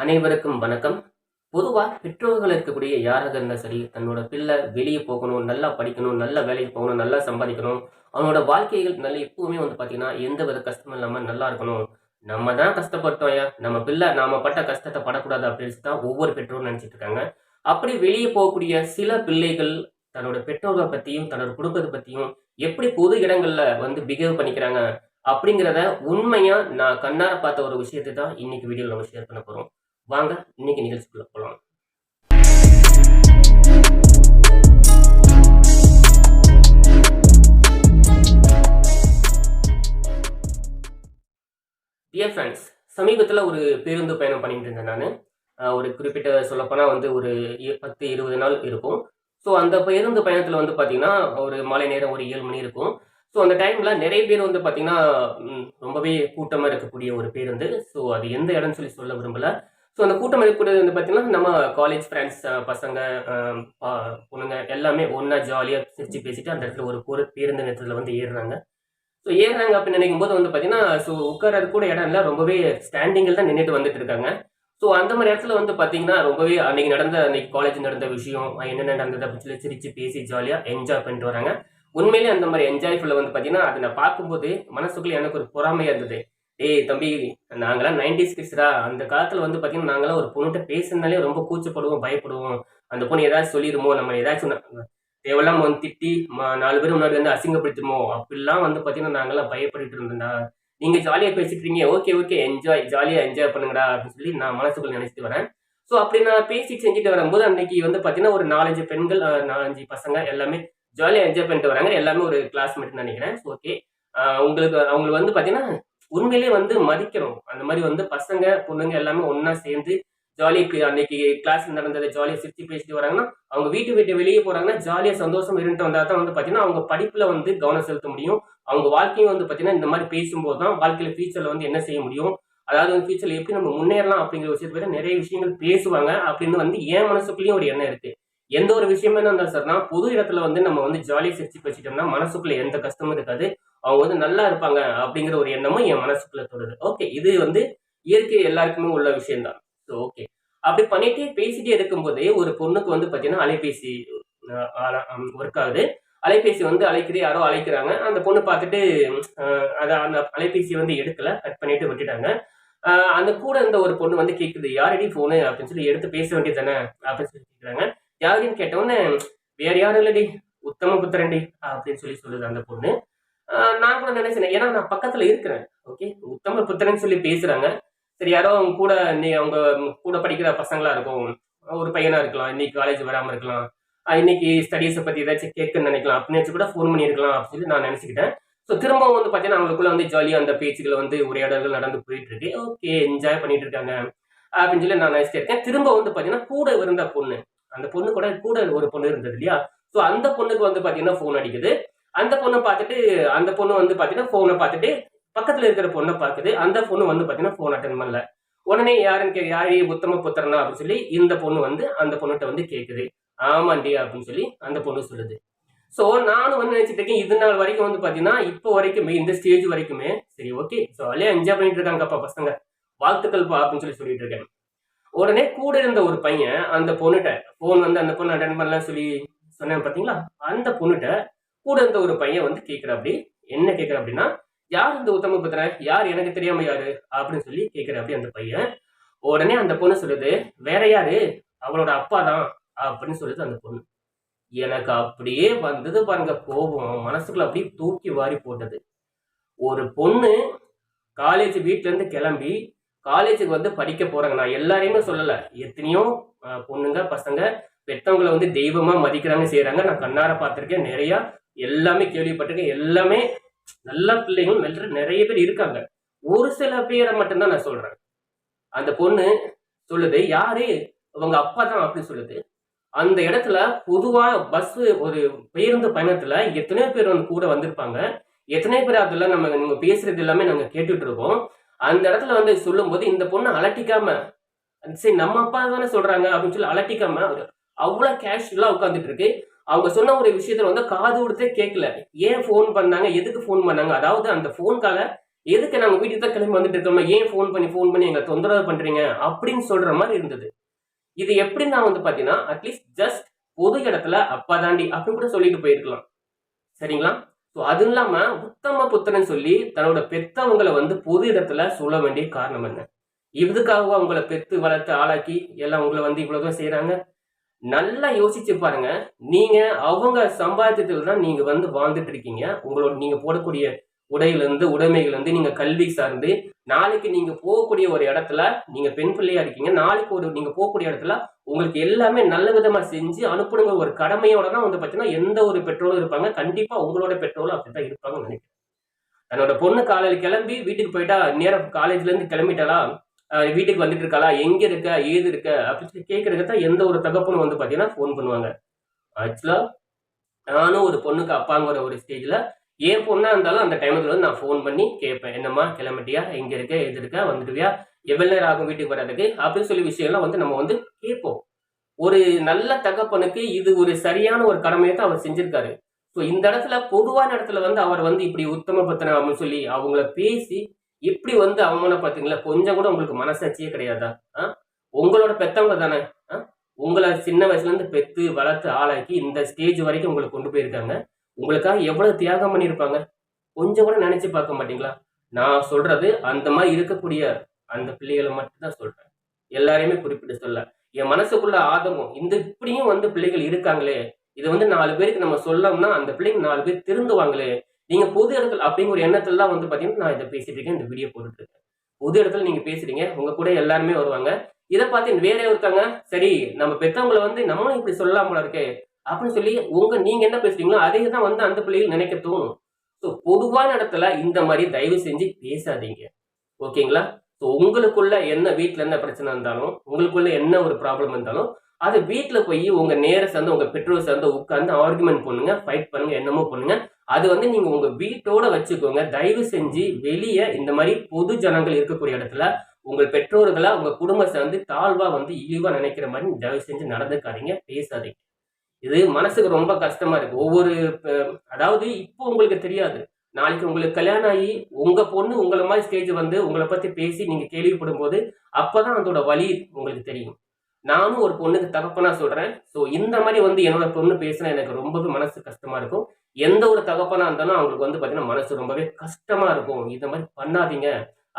அனைவருக்கும் வணக்கம். பொதுவா பெற்றோர்கள் இருக்கக்கூடிய யாராக இருந்தா சரி, தன்னோட பிள்ளை வெளிய போகணும், நல்லா படிக்கணும், நல்ல வேலைக்கு போகணும், நல்லா சம்பாதிக்கணும். அவனோட வாழ்க்கைகள் எப்பவுமே பார்த்தீங்கன்னா, எந்த வித கஷ்டமும் இல்லாம நல்லா இருக்கணும். நம்ம தான் கஷ்டப்பட்டோம்யா, நம்ம பிள்ளை நாம பட்ட கஷ்டத்த படக்கூடாது அப்படின்னு தான் ஒவ்வொரு பெற்றோரும் நெனச்சிட்டு இருக்காங்க. அப்படி வெளிய போகக்கூடிய சில பிள்ளைகள் தன்னோட பெற்றோர்கள பத்தியும், தன்னோட குடும்பத்த பத்தியும் எப்படி பொது இடங்கள்ல பிஹேவ் பண்ணிக்கிறாங்க அப்படிங்கிறத உண்மையா நான் கண்ணார பார்த்த ஒரு விஷயத்த தான் இன்னைக்கு வீடியோல நம்ம ஷேர் பண்ண போறோம். வாங்க இன்னைக்கு நிகழ்ச்சிக்குள்ள போலாம். டியர் ஃப்ரெண்ட்ஸ், சமீபத்தில் ஒரு பேருந்து பயணம் பண்ணிட்டு இருந்தேன் நான். ஒரு குறிப்பிட்ட சொல்லப்போனால் ஒரு 10-20 நாள் இருக்கும். ஸோ அந்த பேருந்து பயணத்தில் பார்த்தீங்கன்னா ஒரு மாலை நேரம் ஒரு 7 மணி இருக்கும். ஸோ அந்த டைமில் நிறைய பேர் பார்த்தீங்கன்னா ரொம்பவே கூட்டமாக இருக்கக்கூடிய ஒரு பேருந்து. ஸோ அது எந்த இடம்னு சொல்ல விரும்பலை. ஸோ அந்த கூட்டம் இருக்கக்கூடியது பார்த்தீங்கன்னா நம்ம காலேஜ் ஃப்ரெண்ட்ஸ், பசங்க, பொண்ணுங்க எல்லாமே ஒன்றா ஜாலியாக சிரித்து பேசிட்டு அந்த இடத்துல ஒரு பேருந்து நிறுத்தத்தில் ஏறுறாங்க. ஸோ ஏறுறாங்க அப்படின்னு நினைக்கும் போது பார்த்தீங்கன்னா, ஸோ உட்காரது கூட இடம் இல்லை, ரொம்பவே ஸ்டாண்டிங்கில் தான் நின்றுட்டு வந்துட்டு இருக்காங்க. ஸோ அந்த மாதிரி இடத்துல பார்த்தீங்கன்னா ரொம்பவே அன்னைக்கு காலேஜ் நடந்த விஷயம் என்ன நடந்தது அப்படின்னு சொல்லி சிரித்து பேசி ஜாலியாக என்ஜாய் பண்ணிட்டு வராங்க. உண்மையிலேயே அந்த மாதிரி என்ஜாய்ஃபுல்ல பார்த்தீங்கன்னா அதை நான் பார்க்கும்போது மனசுக்குள்ளே எனக்கு ஒரு பொறாமையாக இருந்தது. ஏய் தம்பி, நாங்களாம் 90s கிட்ஸ்டா. அந்த காலத்தில் பார்த்தீங்கன்னா நாங்களாம் ஒரு பொண்ணுகிட்ட பேசுனாலே ரொம்ப கூச்சப்படுவோம், பயப்படுவோம். அந்த பொண்ணு ஏதாச்சும் சொல்லிடுமோ, நம்ம ஏதாச்சும் தேவையில்லாம திட்டி 4 பேர் முன்னாடி அசிங்கப்படுத்துமோ அப்படிலாம் பார்த்தீங்கன்னா நாங்களாம் பயப்பட்டுட்டு இருந்தோம்டா. நீங்க ஜாலியா பேசிட்டு இருக்கீங்க, ஓகே ஓகே என்ஜாய், ஜாலியா என்ஜாய் பண்ணுங்கடா அப்படின்னு சொல்லி நான் மனசுக்குள்ள நினைச்சிட்டு வரேன். ஸோ அப்படி நான் பேசி செஞ்சுட்டு வரும்போது அன்னைக்கு பார்த்தீங்கன்னா ஒரு 4-5 பெண்கள், 4-5 பசங்க எல்லாமே ஜாலியா என்ஜாய் பண்ணிட்டு வராங்க. எல்லாமே ஒரு கிளாஸ்மேட் நினைக்கிறேன். ஸோ ஓகே, அவங்களுக்கு பார்த்தீங்கன்னா உண்மையிலேயே மதிக்கணும். அந்த மாதிரி பசங்க பொண்ணுங்க எல்லாமே ஒன்னா சேர்ந்து ஜாலியா அன்னைக்கு கிளாஸ் நடந்ததை ஜாலியா சிரிச்சு பேசிட்டு வராங்கன்னா, அவங்க விட்டு வெளியே போறாங்கன்னா ஜாலியா சந்தோஷம் இருந்துட்டு வந்தா தான் பாத்தீங்கன்னா அவங்க படிப்புல கவனம் செலுத்த முடியும். அவங்க வாழ்க்கையும் பாத்தீங்கன்னா இந்த மாதிரி பேசும்போது தான் வாழ்க்கையில ஃபியூச்சர்ல என்ன செய்ய முடியும், அதாவது ஃபியூச்சர்ல எப்படி நம்ம முன்னேறலாம் அப்படிங்கிற விஷயத்த நிறைய விஷயங்கள் பேசுவாங்க அப்படின்னு என் மனசுக்குள்ளேயும் ஒரு எண்ணம் இருக்கு. எந்த ஒரு விஷயமே இருந்தாலும் சார், நான் பொது இடத்துல நம்ம ஜாலியா சிரிச்சு பேசிட்டோம்னா மனசுக்குள்ள எந்த கஷ்டமும் இருக்காது. அவங்க நல்லா இருப்பாங்க அப்படிங்கிற ஒரு எண்ணமும் என் மனசுக்குள்ள தோணுது. ஓகே, இது இயற்கை எல்லாருக்குமே உள்ள விஷயம் தான். ஸோ ஓகே, அப்படி பண்ணிட்டே பேசிட்டே இருக்கும்போதே ஒரு பொண்ணுக்கு பாத்தீங்கன்னா அலைபேசி ஒர்க் ஆகுது. அலைபேசி அழைக்குது, யாரோ அழைக்கிறாங்க. அந்த பொண்ணு பார்த்துட்டு அந்த அலைபேசி எடுக்கல, கட் பண்ணிட்டு விட்டுட்டாங்க. அந்த கூட இருந்த ஒரு பொண்ணு கேக்குது, யாரடி போனு அப்படின்னு சொல்லி எடுத்து பேச வேண்டியது தானே அப்படின்னு சொல்லி கேட்குறாங்க. யாருன்னு கேட்டவுடனே, வேற யாரும் இல்லடி, உத்தம புத்திரண்டி அப்படின்னு சொல்லுது அந்த பொண்ணு. நான் கூட நினைச்சேன், ஏன்னா நான் பக்கத்துல இருக்கிறேன். ஓகே, உத்தம புத்திரன் சொல்லி பேசுறாங்க. சரி, யாரோ அவங்க கூட அவங்க கூட படிக்கிற பசங்களா இருக்கும், ஒரு பையனா இருக்கலாம், இன்னைக்கு காலேஜ் வராம இருக்கலாம், இன்னைக்கு ஸ்டடீஸை பத்தி ஏதாச்சும் கேட்குன்னு நினைக்கலாம் அப்படின்னு கூட ஃபோன் பண்ணியிருக்கலாம் அப்படின்னு சொல்லி நான் நினைச்சுக்கிட்டேன். ஸோ திரும்பவும் பார்த்தீங்கன்னா அவங்களுக்குள்ள ஜாலியாக அந்த பேச்சுகள் உரையாடல்கள் நடந்து போயிட்டு இருக்கு. ஓகே, என்ஜாய் பண்ணிட்டு இருக்காங்க அப்படின்னு சொல்லி நான் நினைச்சிட்டே இருக்கேன். திரும்ப பார்த்தீங்கன்னா கூட இருந்த பொண்ணு, அந்த பொண்ணு கூட ஒரு பொண்ணு இருந்தது இல்லையா, ஸோ அந்த பொண்ணுக்கு பார்த்தீங்கன்னா ஃபோன் அடிக்குது. அந்த பொண்ணை பார்த்துட்டு அந்த பொண்ணு பார்த்தீங்கன்னா ஃபோனை பார்த்துட்டு பக்கத்துல இருக்கிற பொண்ணை பார்க்குது. அந்த பொண்ணு பார்த்தீங்கன்னா ஃபோன் அட்டன் பண்ணல. உடனே யாரு உத்தம புத்திரனா அப்படின்னு சொல்லி இந்த பொண்ணு அந்த பொண்ணுகிட்ட கேட்குது. ஆமாண்டி அப்படின்னு சொல்லி அந்த பொண்ணு சொல்லுது. ஸோ நானும் நினைச்சிட்டு இருக்கேன், இது நாள் வரைக்கும் பார்த்தீங்கன்னா இப்போ வரைக்குமே இந்த ஸ்டேஜ் வரைக்குமே சரி ஓகே ஜாலியா என்ஜாய் பண்ணிட்டு இருக்காங்கப்பா பசங்க, வாழ்த்துக்கள் பா அப்படின்னு சொல்லி சொல்லிட்டு இருக்கேன். உடனே கூட இருந்த ஒரு பையன் அந்த பொண்ணுகிட்ட ஃபோன் அந்த பொண்ணு அட்டன் பண்ணலாம் சொல்லி சொன்னேன் பார்த்தீங்களா, அந்த பொண்ணுகிட்ட கூட இருந்த ஒரு பையன் கேட்குற என்ன கேட்குற அப்படின்னா, யார் இந்த உத்தம புத்திரன், யார், எனக்கு தெரியாம யாரு அப்படின்னு சொல்லி கேட்குற அந்த பையன். உடனே அந்த பொண்ணு சொல்லுது, வேற யாரு, அவளோட அப்பா தான் அப்படின்னு சொல்லுது அந்த பொண்ணு. எனக்கு அப்படியே வந்தது பாருங்க கோபம், மனசுக்குள்ள அப்படியே தூக்கி வாரி போட்டது. ஒரு பொண்ணு காலேஜ் வீட்டுல இருந்து கிளம்பி காலேஜுக்கு படிக்க போறாங்க. நான் எல்லாரையுமே சொல்லல, எத்தனையோ பொண்ணுங்க பசங்க பெற்றவங்களை தெய்வமா மதிக்கிறாங்க, செய்யறாங்க. நான் கண்ணார பார்த்திருக்கேன், நிறைய எல்லாமே கேள்விப்பட்டிருக்கேன். எல்லாமே நல்ல பிள்ளைகள் நிறைய பேர் இருக்காங்க. ஒரு சில பேரை மட்டும்தான் நான் சொல்றேன். அந்த பொண்ணு சொல்லுது, யாரு, அவங்க அப்பா தான் அப்படின்னு சொல்லுது. அந்த இடத்துல பொதுவா பஸ் ஒரு பேருந்து பயணத்துல எத்தனையோ பேர் கூட வந்திருப்பாங்க. எத்தனை பேர் அதெல்லாம் நீங்க பேசுறது எல்லாமே நாங்க கேட்டுட்டு இருக்கோம். அந்த இடத்துல சொல்லும் போது இந்த பொண்ணு அலட்டிக்காம, சரி நம்ம அப்பா தானே சொல்றாங்க அப்படின்னு சொல்லி அலட்டிக்காம அவ்வளவு கேஷுவலா உட்காந்துட்டு இருக்கு. அவங்க சொன்ன ஒரு விஷயத்துல காது கொடுத்தே கேட்கல. ஏன் போன் பண்ணாங்க, எதுக்கு போன் பண்ணாங்க, அதாவது அந்த போன் கால எதுக்கு நாங்க வீட்டுக்கு தான் கிளம்பி வந்துட்டு இருக்கோம், ஏன் ஃபோன் பண்ணி எங்களை தொந்தரவு பண்றீங்க அப்படின்னு சொல்ற மாதிரி இருந்தது. இது எப்படின்னா வந்து பாத்தீங்கன்னா அட்லீஸ்ட் ஜஸ்ட் பொது இடத்துல அப்பா தாண்டி அப்படின்னு கூட சொல்லிட்டு போயிருக்கலாம். சரிங்களா? ஸோ அது இல்லாம உத்தம புத்திரன் சொல்லி தன்னோட பெத்தவங்களை வந்து பொது இடத்துல சொல்ல வேண்டிய காரணம் என்ன? இதுக்காகவா உங்களை பெத்து வளர்த்து ஆளாக்கி எல்லாம் உங்களை வந்து இவ்வளவுதான் செய்யறாங்க? நல்லா யோசிச்சு பாருங்க. நீங்க அவங்க சம்பாத்தியத்துல தான் நீங்க வந்து வாழ்ந்துட்டு இருக்கீங்க. உங்களோட நீங்க போடக்கூடிய உடையிலிருந்து, உடைமைகளிலிருந்து, நீங்க கல்வி சார்ந்து, நாளைக்கு நீங்க போகக்கூடிய ஒரு இடத்துல, நீங்க பெண் பிள்ளையா இருக்கீங்க. நாளைக்கு நீங்க போகக்கூடிய இடத்துல, உங்களுக்கு எல்லாமே நல்ல விதமா செஞ்சு அனுப்பணுங்கிற ஒரு கடமையோட தான் வந்து பார்த்தீங்கன்னா, எந்த ஒரு பெற்றோரும் இருப்பாங்க. கண்டிப்பா உங்களோட பெற்றோரும் அப்படித்தான் இருப்பாங்கன்னு நினைக்கிறேன். தன்னோட பொண்ணு காலையில கிளம்பி வீட்டுக்கு போயிட்டா, நேரா காலேஜ்ல இருந்து கிளம்பிட்டாளா? வீட்டுக்கு வந்துட்டு இருக்காளா? எங்க இருக்க? ஏது இருக்க? அப்படின்னு சொல்லி கேட்கறதுக்கு தான் எந்த ஒரு தகப்பனும் வந்து பார்த்தீங்கன்னா, ஃபோன் பண்ணுவாங்க. ஆக்சுவலா நானும் ஒரு பொண்ணுக்கு அப்பாங்கிற ஒரு ஸ்டேஜ்ல என் பொண்ணா இருந்தாலும் அந்த டைம்ல வந்து நான் ஃபோன் பண்ணி கேட்பேன். என்னம்மா கிளம்பிட்டியா? எங்க இருக்க? எது இருக்க? வந்துடுவியா? எவ்வளவு நேரம் ஆகும் வீட்டுக்கு வர்றதுக்கு? அப்படின்னு சொல்லி விஷயம்லாம் வந்து நம்ம வந்து கேட்போம். ஒரு நல்ல தகப்பனுக்கு இது ஒரு சரியான ஒரு கடமையை தான் அவர் செஞ்சிருக்காரு. ஸோ இந்த இடத்துல பொதுவான இடத்துல வந்து அவர் வந்து இப்படி உத்தம புத்திரன் அப்படின்னு சொல்லி அவங்கள பேசி இப்படி வந்து அவமானப்படுத்துங்களா? கொஞ்சம் கூட உங்களுக்கு மனசாட்சியே கிடையாதா? ஆ? உங்களோட பெத்தவங்க தானே. உங்கள சின்ன வயசுல இருந்து பெத்து வளர்த்து ஆளாக்கி இந்த ஸ்டேஜ் வரைக்கும் உங்களை கொண்டு போயிருக்காங்க. உங்களுக்காக எவ்வளவு தியாகம் பண்ணியிருப்பாங்க. கொஞ்சம் கூட நினைச்சு பார்க்க மாட்டீங்களா? நான் சொல்றது அந்த மாதிரி இருக்கக்கூடிய அந்த பிள்ளைகளை மட்டும் தான் சொல்றேன். எல்லாரையுமே குறிப்பிட்டு சொல்லல. என் மனசுக்குள்ள ஆதங்கம் இந்த இப்படியும் வந்து பிள்ளைகள் இருக்காங்களே, இதை வந்து 4 பேருக்கு நம்ம சொல்லோம்னா அந்த பிள்ளைங்க 4 பேர் திருந்துவாங்களே. நீங்க பொது இடத்துல அப்படிங்கிற ஒரு எண்ணத்துல தான் வந்து பாத்தீங்கன்னா நான் இதை பேசிட்டு இருக்கேன், இந்த வீடியோ போட்டுட்டு இருக்கேன். பொது இடத்துல நீங்க பேசுறீங்க, உங்க கூட எல்லாருமே வருவாங்க. இதை பார்த்து வேற ஒருத்தவங்க சரி நம்ம பெத்தவங்களை வந்து நம்மளும் இப்படி சொல்லலாம் போல இருக்கே அப்படின்னு சொல்லி நீங்க என்ன பேசுறீங்களோ அதே தான் வந்து அந்த பிள்ளைகள் நினைக்க தோணும். ஸோ பொதுவான இடத்துல இந்த மாதிரி தயவு செஞ்சு பேசாதீங்க. ஓகேங்களா? ஸோ உங்களுக்குள்ள என்ன வீட்ல என்ன பிரச்சனை இருந்தாலும், உங்களுக்குள்ள என்ன ஒரு ப்ராப்ளம் இருந்தாலும், அது வீட்ல போய் உங்க நேர சார்ந்து உங்க பெற்றோர் சார்ந்து உட்கார்ந்து ஆர்குமெண்ட் பண்ணுங்க, ஃபைட் பண்ணுங்க, என்னமோ பண்ணுங்க. அது வந்து நீங்க உங்க வீட்டோட வச்சுக்கோங்க. தயவு செஞ்சு வெளிய இந்த மாதிரி பொது ஜனங்கள் இருக்கக்கூடிய இடத்துல உங்கள் பெற்றோர்களா, உங்க குடும்பம் சார்ந்து தாழ்வா வந்து இழிவா நினைக்கிற மாதிரி தயவு செஞ்சு நடந்துக்காதீங்க, பேசாதீங்க. இது மனசுக்கு ரொம்ப கஷ்டமா இருக்கு. அதாவது இப்போ உங்களுக்கு தெரியாது. நாளைக்கு உங்களுக்கு கல்யாணம் ஆகி, உங்க பொண்ணு உங்கள மாரி ஸ்டேஜ் வந்து உங்கள பத்தி பேசி நீங்க கேள்விப்படும்போது, அப்பதான் அதோட வலி உங்களுக்கு தெரியும். நானும் ஒரு பொண்ணுக்கு தகப்பனா சொல்றேன். ஸோ இந்த மாரி வந்து என்னோட பொண்ணு பேசினா எனக்கு ரொம்பவே மனசு கஷ்டமா இருக்கும். எந்த ஒரு தகப்பனா இருந்தாலும் அவங்களுக்கு வந்து பார்த்தீங்கன்னா, மனசு ரொம்பவே கஷ்டமா இருக்கும். இந்த மாரி பண்ணாதீங்க.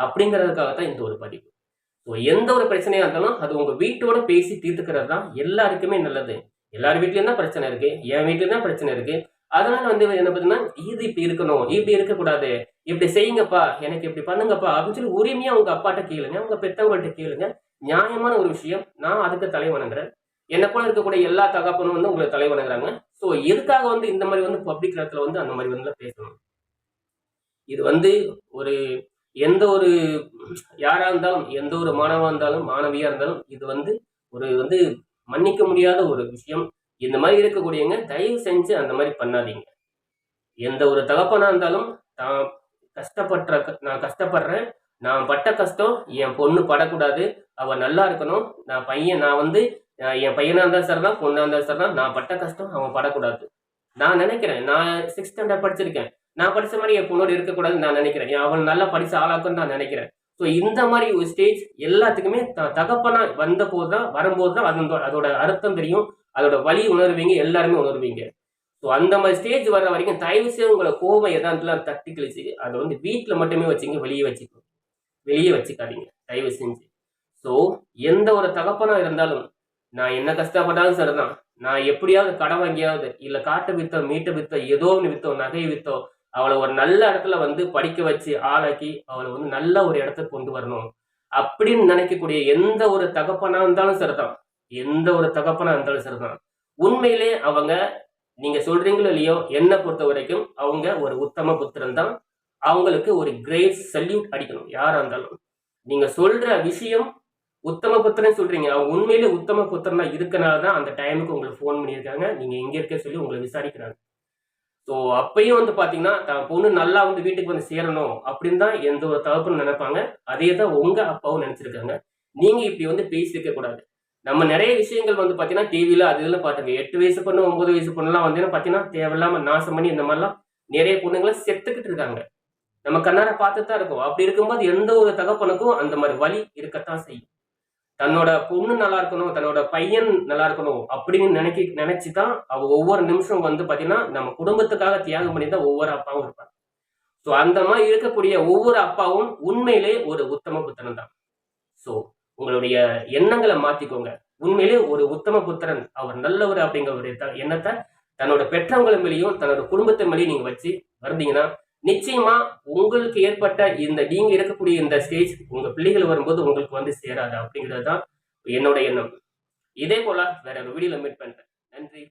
அப்படிங்கிறதுக்காக தான் இந்த ஒரு பதிவு. ஸோ எந்த ஒரு பிரச்சனையா இருந்தாலும், அது உங்க வீட்டோட பேசி தீர்த்துக்கிறது தான் எல்லாருக்குமே நல்லது. எல்லார் வீட்லயும் தான் பிரச்சனை இருக்கு. என் வீட்லயும் தான் பிரச்சனை இருக்கு. அதனால வந்து என்ன பார்த்தீங்கன்னா, இது இப்படி இருக்கணும், இப்படி இருக்கக்கூடாது, இப்படி செய்யுங்கப்பா, எனக்கு இப்படி பண்ணுங்கப்பா அப்படின்னு சொல்லி உரிமையா உங்க அப்பாட்ட கேளுங்க, உங்க பெத்தவங்கள்ட்ட கேளுங்க. நியாயமான ஒரு விஷயம். நான் அதுக்கு தலை வணங்குறேன். என்ன போல இருக்கக்கூடிய எல்லா தகப்பனும் வந்து உங்களுக்கு தலை வணங்குறாங்க. ஸோ எதுக்காக வந்து இந்த மாதிரி வந்து பப்ளிக் இடத்துல வந்து அந்த மாதிரி வந்து பேசணும்? இது வந்து ஒரு எந்த ஒரு யாரா இருந்தாலும், எந்த ஒரு மாணவா இருந்தாலும், மாணவியா இருந்தாலும், இது வந்து வந்து மன்னிக்க முடியாத ஒரு விஷயம். இந்த மாரி இருக்கக்கூடியவங்க தயவு செஞ்சு அந்த மாரி பண்ணாதீங்க. எந்த ஒரு தகப்பனா இருந்தாலும், தான் நான் கஷ்டப்படுறேன். நான் பட்ட கஷ்டம் என் பொண்ணு படக்கூடாது. அவ நல்லா இருக்கணும். நான் வந்து என் பையனா இருந்தாலும் சரிதான், பொண்ணா இருந்தாலும் சரிதான். நான் பட்ட கஷ்டம் அவன் படக்கூடாது. நான் நினைக்கிறேன். நான் 6த் ஸ்டாண்டர்ட் படிச்சிருக்கேன். நான் படிச்ச மாரி என் பொண்ணோட இருக்கக்கூடாதுன்னு நான் நினைக்கிறேன். அவள் நல்லா படிச்சு ஆளாக்கணும்னு நான் நினைக்கிறேன். ஸோ இந்த மாரி ஒரு ஸ்டேஜ் எல்லாத்துக்குமே தகப்பனா வரும்போது தான் அதோட அர்த்தம் தெரியும். அதோட வலி உணர்வீங்க. எல்லாருமே உணர்வீங்க. ஸோ அந்த மாரி ஸ்டேஜ் வர்ற வரைக்கும் தயவு செய்து உங்கள கோபம் எதா இருந்தாலும் தட்டி கழிச்சு, அத வந்து வீட்ல மட்டுமே வச்சுங்க. வெளிய வச்சுக்காதீங்க. தயவு செஞ்சு. ஸோ எந்த ஒரு தகப்பனா இருந்தாலும், நான் என்ன கஷ்டப்பட்டாலும் சரிதான். நான் எப்படியாவது கடன் வாங்கியாவது, இல்ல காட்ட வித்தோ, மீட்ட வித்தோ, ஏதோ ஒண்ணு வித்தோ, நகைய வித்தோ, அவள ஒரு நல்ல இடத்துல வந்து படிக்க வச்சு, ஆளாக்கி, அவள வந்து நல்ல ஒரு இடத்துக்கு கொண்டு வரணும். அப்படின்னு நினைக்கக்கூடிய எந்த ஒரு தகப்பனா இருந்தாலும் சரிதான். எந்த ஒரு தகப்பனா இருந்தாலும் சரிதான். உண்மையிலே அவங்க நீங்க சொல்றீங்களோ இல்லையோ, என்ன பொறுத்தவரைக்கும் அவங்க ஒரு உத்தம புத்திரன் தான். அவங்களுக்கு ஒரு கிரேட் சல்யூட் அடிக்கணும். யாரா இருந்தாலும். நீங்க சொல்ற விஷயம் உத்தம புத்திரன் சொல்றீங்க. அவங்க உண்மையிலே உத்தம புத்திரனா இருக்கனால தான் அந்த டைமுக்கு உங்களுக்கு ஃபோன் பண்ணியிருக்காங்க. நீங்க எங்க இருக்க சொல்லி உங்கள விசாரிக்கிறாங்க. ஸோ அப்பயும் வந்து பார்த்தீங்கன்னா, தான் பொண்ணு நல்லா வந்து வீட்டுக்கு வந்து சேரணும் அப்படின்னு தான் எந்த ஒரு தகப்பனும் நினைப்பாங்க. அதே தான் உங்க அப்பாவும் நினைச்சிருக்காங்க. நீங்க இப்படி வந்து பேசியிருக்க கூடாது. நம்ம நெறைய விஷயங்கள் வந்து பார்த்தீங்கன்னா, டிவில அது இதுல பார்த்துருக்கோம். 8 வயசு பொண்ணு, 9 வயசு பொண்ணுலாம் வந்து பார்த்தீங்கன்னா, தேவையில்லாம நாசம் பண்ணி இந்த மாரிலாம் நெறைய பொண்ணுங்கலாம் செத்துக்கிட்டு இருக்காங்க. நம்ம கண்ணார பார்த்துட்டு தான் இருக்கோம். அப்படி இருக்கும்போது எந்த ஒரு தகப்பனுக்கும் அந்த மாதிரி வலி இருக்கத்தான் செய்யும். தன்னோட பொண்ணு நல்லா இருக்கணும், தன்னோட பையன் நல்லா இருக்கணும் அப்படின்னு நினைச்சு தான் அவ ஒவ்வொரு நிமிஷம் வந்து பாத்தீங்கன்னா, நம்ம குடும்பத்துக்காக தியாகம் பண்ணி தான் ஒவ்வொரு அப்பாவும் இருப்பாங்க. ஸோ அந்த மாதிரி இருக்கக்கூடிய ஒவ்வொரு அப்பாவும் உண்மையிலே ஒரு உத்தம புத்திரன் தான். ஸோ உங்களுடைய எண்ணங்கள மாத்திக்கோங்க. உண்மையிலே ஒரு உத்தம புத்திரன், அவர் நல்லவர் அப்படிங்கிற ஒரு எண்ணத்த தன்னோட பெற்றவங்க மேலயும், தன்னோட குடும்பத்து மேலயும் நீங்க வச்சு வந்தீங்கன்னா, நிச்சயமா உங்களுக்கு ஏற்பட்ட நீங்க இருக்கக்கூடிய இந்த ஸ்டேஜ் உங்க பிள்ளைகள் வரும்போது உங்களுக்கு வந்து சேராது அப்படிங்கிறது தான் என்னோட எண்ணம். இதே போல வேற ஒரு வீடியோல மீட் பண்றேன். நன்றி.